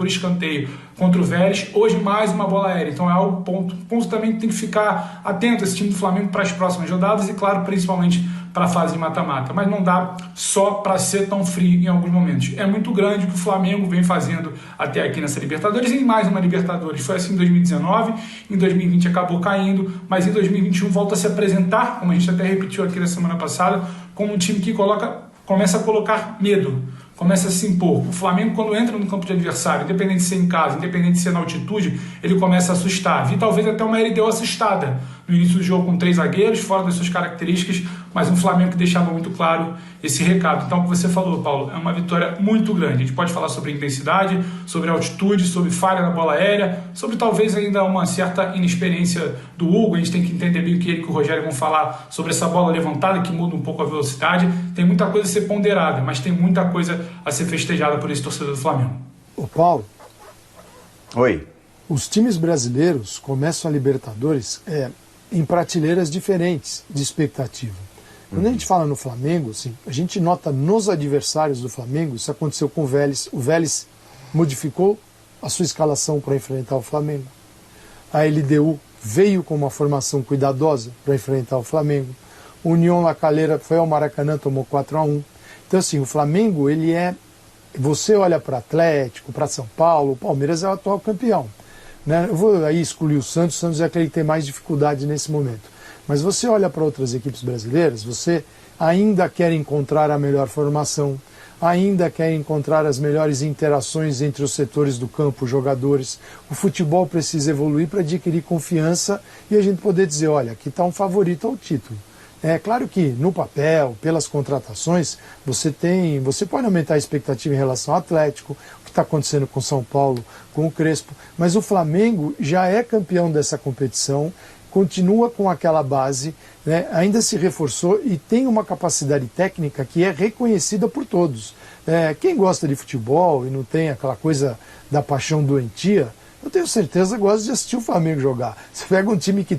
por escanteio contra o Vélez, hoje mais uma bola aérea, então é algo ponto também que tem que ficar atento esse time do Flamengo para as próximas rodadas e claro, principalmente para a fase de mata-mata, mas não dá só para ser tão frio em alguns momentos. É muito grande o que o Flamengo vem fazendo até aqui nessa Libertadores e em mais uma Libertadores. Foi assim em 2019, em 2020 acabou caindo, mas em 2021 volta a se apresentar, como a gente até repetiu aqui na semana passada, como um time que começa a colocar medo, começa a se impor. O Flamengo, quando entra no campo de adversário, independente de ser em casa, independente de ser na altitude, ele começa a assustar. Vi talvez até uma LDU assustada no início do jogo com 3 zagueiros, fora das suas características, mas um Flamengo que deixava muito claro esse recado. Então, o que você falou, Paulo, é uma vitória muito grande. A gente pode falar sobre intensidade, sobre altitude, sobre falha na bola aérea, sobre talvez ainda uma certa inexperiência do Hugo. A gente tem que entender bem o que ele e o Rogério vão falar sobre essa bola levantada, que muda um pouco a velocidade. Tem muita coisa a ser ponderada, mas tem muita coisa a ser festejada por esse torcedor do Flamengo. Ô Paulo. Oi. Os times brasileiros começam a Libertadores em prateleiras diferentes de expectativa. Quando a gente fala no Flamengo, assim, a gente nota nos adversários do Flamengo, isso aconteceu com o Vélez. O Vélez modificou a sua escalação para enfrentar o Flamengo. A LDU veio com uma formação cuidadosa para enfrentar o Flamengo. O União La Calera foi ao Maracanã, tomou 4-1. Então, assim, o Flamengo, ele é... Você olha para Atlético, para São Paulo, o Palmeiras é o atual campeão. Né? Eu vou aí excluir o Santos é aquele que tem mais dificuldade nesse momento. Mas você olha para outras equipes brasileiras, você ainda quer encontrar a melhor formação, ainda quer encontrar as melhores interações entre os setores do campo, os jogadores. O futebol precisa evoluir para adquirir confiança e a gente poder dizer, olha, aqui está um favorito ao título. É claro que no papel, pelas contratações, você pode aumentar a expectativa em relação ao Atlético, o que está acontecendo com São Paulo, com o Crespo, mas o Flamengo já é campeão dessa competição, continua com aquela base, né, ainda se reforçou e tem uma capacidade técnica que é reconhecida por todos. Quem gosta de futebol e não tem aquela coisa da paixão doentia, eu tenho certeza que gosta de assistir o Flamengo jogar. Você pega um time que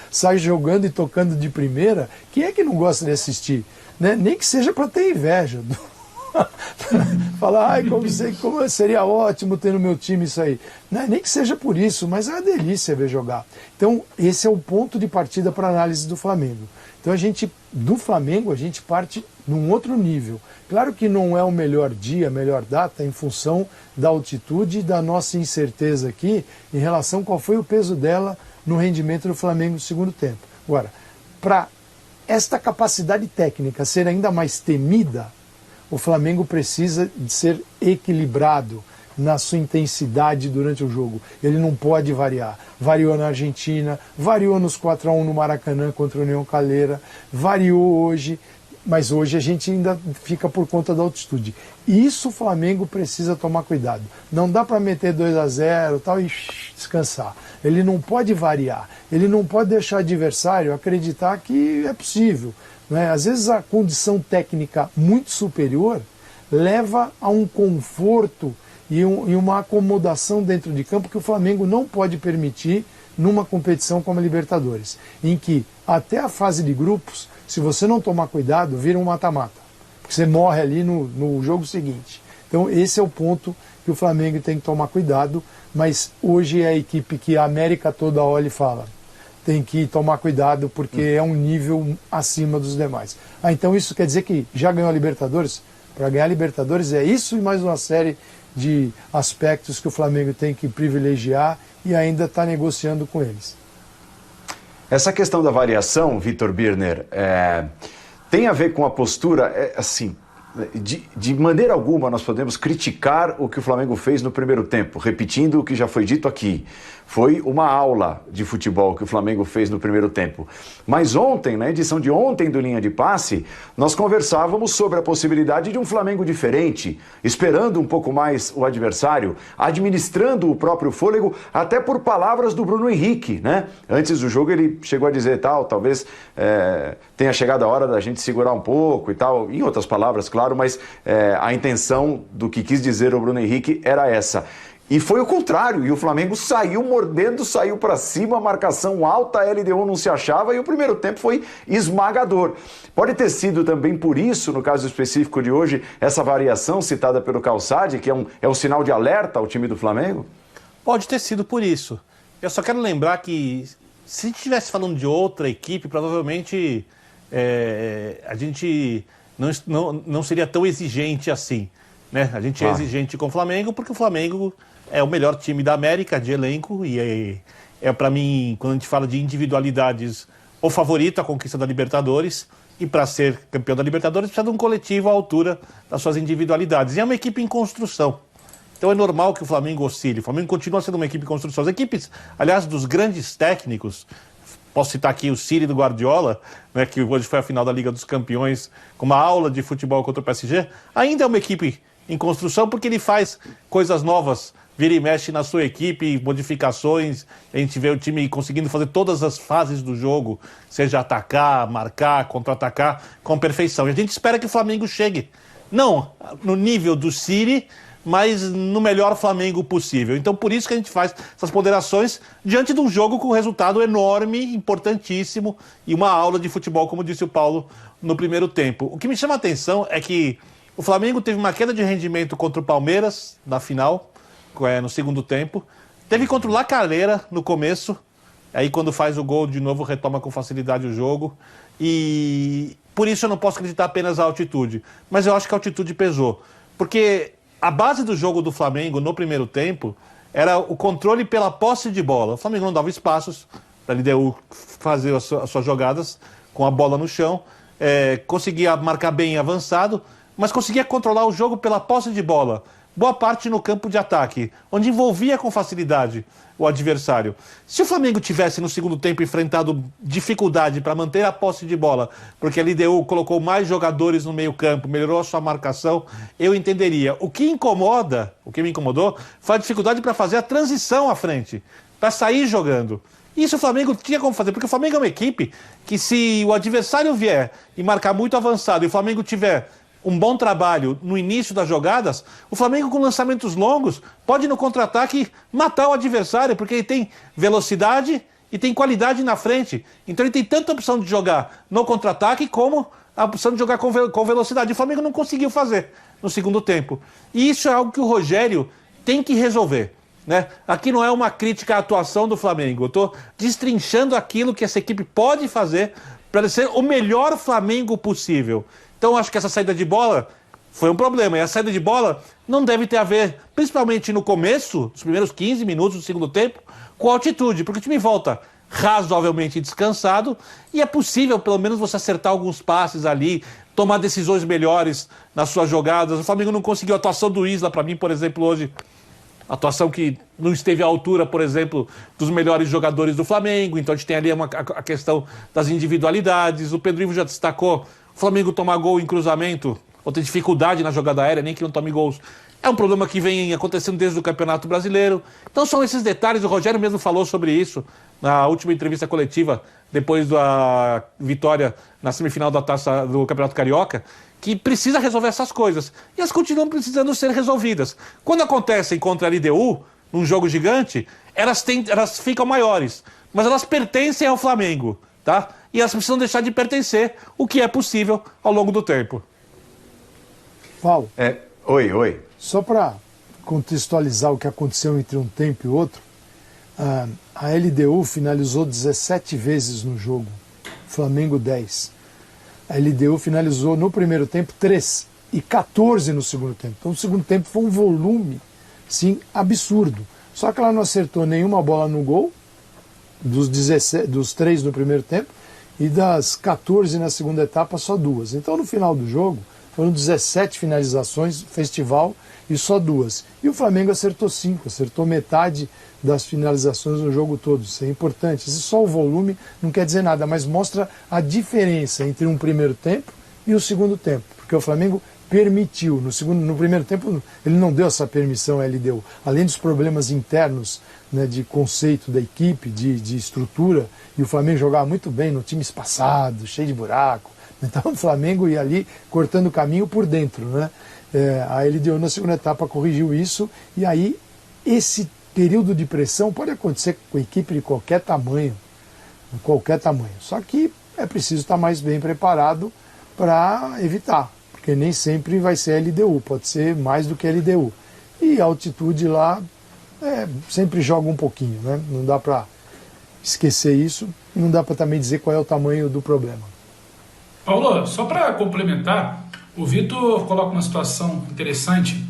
sai jogando e tocando de primeira, quem é que não gosta de assistir? Né? Nem que seja para ter inveja. Falar, como seria ótimo ter no meu time isso aí. Né? Nem que seja por isso, mas é uma delícia ver jogar. Então, esse é o ponto de partida para a análise do Flamengo. Então, do Flamengo, a gente parte num outro nível. Claro que não é o melhor dia, a melhor data, em função da altitude e da nossa incerteza aqui em relação a qual foi o peso dela no rendimento do Flamengo no segundo tempo. Agora, para esta capacidade técnica ser ainda mais temida, o Flamengo precisa de ser equilibrado na sua intensidade durante o jogo. Ele não pode variar. Variou na Argentina, variou nos 4-1 no Maracanã contra o União Calera, variou hoje, mas hoje a gente ainda fica por conta da altitude. Isso o Flamengo precisa tomar cuidado. Não dá para meter 2-0 tal, e descansar. Ele não pode variar. Ele não pode deixar o adversário acreditar que é possível. Né? Às vezes a condição técnica muito superior leva a um conforto e uma acomodação dentro de campo que o Flamengo não pode permitir numa competição como a Libertadores, em que até a fase de grupos, se você não tomar cuidado, vira um mata-mata, porque você morre ali no jogo seguinte. Então esse é o ponto que o Flamengo tem que tomar cuidado, mas hoje é a equipe que a América toda olha e fala, tem que tomar cuidado porque é um nível acima dos demais. Então isso quer dizer que já ganhou a Libertadores? Para ganhar a Libertadores é isso e mais uma série de aspectos que o Flamengo tem que privilegiar e ainda está negociando com eles. Essa questão da variação, Vitor Birner, tem a ver com a postura, assim, de maneira alguma nós podemos criticar o que o Flamengo fez no primeiro tempo, repetindo o que já foi dito aqui. Foi uma aula de futebol que o Flamengo fez no primeiro tempo. Mas ontem, na edição de ontem do Linha de Passe, nós conversávamos sobre a possibilidade de um Flamengo diferente, esperando um pouco mais o adversário, administrando o próprio fôlego, até por palavras do Bruno Henrique, né? Antes do jogo ele chegou a dizer talvez tenha chegado a hora da gente segurar um pouco e tal, em outras palavras, claro, mas a intenção do que quis dizer o Bruno Henrique era essa. E foi o contrário, e o Flamengo saiu mordendo, saiu para cima, a marcação alta, a LDU não se achava e o primeiro tempo foi esmagador. Pode ter sido também por isso, no caso específico de hoje, essa variação citada pelo Calçade, que é um sinal de alerta ao time do Flamengo? Pode ter sido por isso. Eu só quero lembrar que se a gente estivesse falando de outra equipe, provavelmente a gente não seria tão exigente assim, né? A gente é exigente com o Flamengo porque o Flamengo é o melhor time da América de elenco e para mim, quando a gente fala de individualidades, o favorito à conquista da Libertadores. E para ser campeão da Libertadores precisa de um coletivo à altura das suas individualidades. E é uma equipe em construção. Então é normal que o Flamengo oscile. O Flamengo continua sendo uma equipe em construção. As equipes, aliás, dos grandes técnicos, posso citar aqui o City do Guardiola, né, que hoje foi a final da Liga dos Campeões, com uma aula de futebol contra o PSG, ainda é uma equipe em construção porque ele faz coisas novas, vira e mexe na sua equipe, modificações, a gente vê o time conseguindo fazer todas as fases do jogo, seja atacar, marcar, contra-atacar, com perfeição. E a gente espera que o Flamengo chegue, não no nível do City, mas no melhor Flamengo possível. Então, por isso que a gente faz essas ponderações diante de um jogo com um resultado enorme, importantíssimo, e uma aula de futebol, como disse o Paulo, no primeiro tempo. O que me chama a atenção é que o Flamengo teve uma queda de rendimento contra o Palmeiras, na final, no segundo tempo. Teve contra o La Calera no começo, aí quando faz o gol de novo retoma com facilidade o jogo. E por isso eu não posso acreditar apenas na altitude, mas eu acho que a altitude pesou. Porque a base do jogo do Flamengo no primeiro tempo era o controle pela posse de bola. O Flamengo não dava espaços para a LDU fazer as suas jogadas com a bola no chão, conseguia marcar bem avançado, mas conseguia controlar o jogo pela posse de bola. Boa parte no campo de ataque, onde envolvia com facilidade o adversário. Se o Flamengo tivesse no segundo tempo enfrentado dificuldade para manter a posse de bola, porque a LDU colocou mais jogadores no meio campo, melhorou a sua marcação, eu entenderia. O que me incomodou, foi a dificuldade para fazer a transição à frente, para sair jogando. Isso o Flamengo tinha como fazer, porque o Flamengo é uma equipe que, se o adversário vier e marcar muito avançado e o Flamengo tiver um bom trabalho no início das jogadas, o Flamengo com lançamentos longos pode no contra-ataque matar o adversário, porque ele tem velocidade e tem qualidade na frente. Então ele tem tanta opção de jogar no contra-ataque como a opção de jogar com velocidade. O Flamengo não conseguiu fazer no segundo tempo. E isso é algo que o Rogério tem que resolver, né? Aqui não é uma crítica à atuação do Flamengo, eu estou destrinchando aquilo que essa equipe pode fazer para ser o melhor Flamengo possível. Então, acho que essa saída de bola foi um problema. E a saída de bola não deve ter a ver, principalmente no começo, nos primeiros 15 minutos do segundo tempo, com a altitude, porque o time volta razoavelmente descansado e é possível, pelo menos, você acertar alguns passes ali, tomar decisões melhores nas suas jogadas. O Flamengo não conseguiu. A atuação do Isla, para mim, por exemplo, hoje, atuação que não esteve à altura, por exemplo, dos melhores jogadores do Flamengo. Então, a gente tem ali a questão das individualidades. O Pedro Ivo já destacou. O Flamengo tomar gol em cruzamento, ou ter dificuldade na jogada aérea, nem que não tome gols, é um problema que vem acontecendo desde o Campeonato Brasileiro. Então são esses detalhes, o Rogério mesmo falou sobre isso na última entrevista coletiva, depois da vitória na semifinal da Taça do Campeonato Carioca, que precisa resolver essas coisas. E elas continuam precisando ser resolvidas. Quando acontecem contra a LDU, num jogo gigante, elas ficam maiores, mas elas pertencem ao Flamengo, tá? E elas precisam deixar de pertencer, o que é possível ao longo do tempo. Paulo. Oi. Só para contextualizar o que aconteceu entre um tempo e outro, a LDU finalizou 17 vezes no jogo, Flamengo 10. A LDU finalizou no primeiro tempo 3 e 14 no segundo tempo. Então o segundo tempo foi um volume, sim, absurdo. Só que ela não acertou nenhuma bola no gol, dos 3 no primeiro tempo, e das 14 na segunda etapa, só 2. Então, no final do jogo, foram 17 finalizações, festival, e só 2. E o Flamengo acertou 5, acertou metade das finalizações no jogo todo. Isso é importante. Isso só o volume não quer dizer nada, mas mostra a diferença entre um primeiro tempo e o segundo tempo. Porque o Flamengo permitiu. No primeiro tempo, ele não deu essa permissão à LDU. Além dos problemas internos, né, de conceito da equipe, de estrutura, e o Flamengo jogava muito bem no time espaçado, cheio de buraco. Então o Flamengo ia ali cortando o caminho por dentro, né? A LDU na segunda etapa corrigiu isso, e aí esse período de pressão pode acontecer com equipe de qualquer tamanho, só que é preciso estar mais bem preparado para evitar, porque nem sempre vai ser LDU, pode ser mais do que LDU. E a altitude lá sempre joga um pouquinho, né? Não dá para esquecer isso, e não dá para também dizer qual é o tamanho do problema. Paulo, só para complementar, o Vitor coloca uma situação interessante,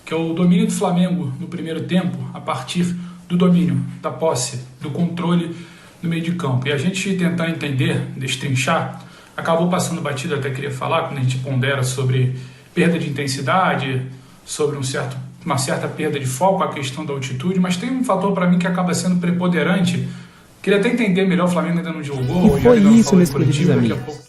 que é o domínio do Flamengo no primeiro tempo, a partir do domínio, da posse, do controle no meio de campo. E a gente tentando entender, destrinchar, acabou passando batido, até queria falar, quando a gente pondera sobre perda de intensidade, sobre uma certa perda de foco, a questão da altitude, mas tem um fator para mim que acaba sendo preponderante. Queria até entender melhor, o Flamengo ainda não divulgou. E foi isso, meus queridos amigos.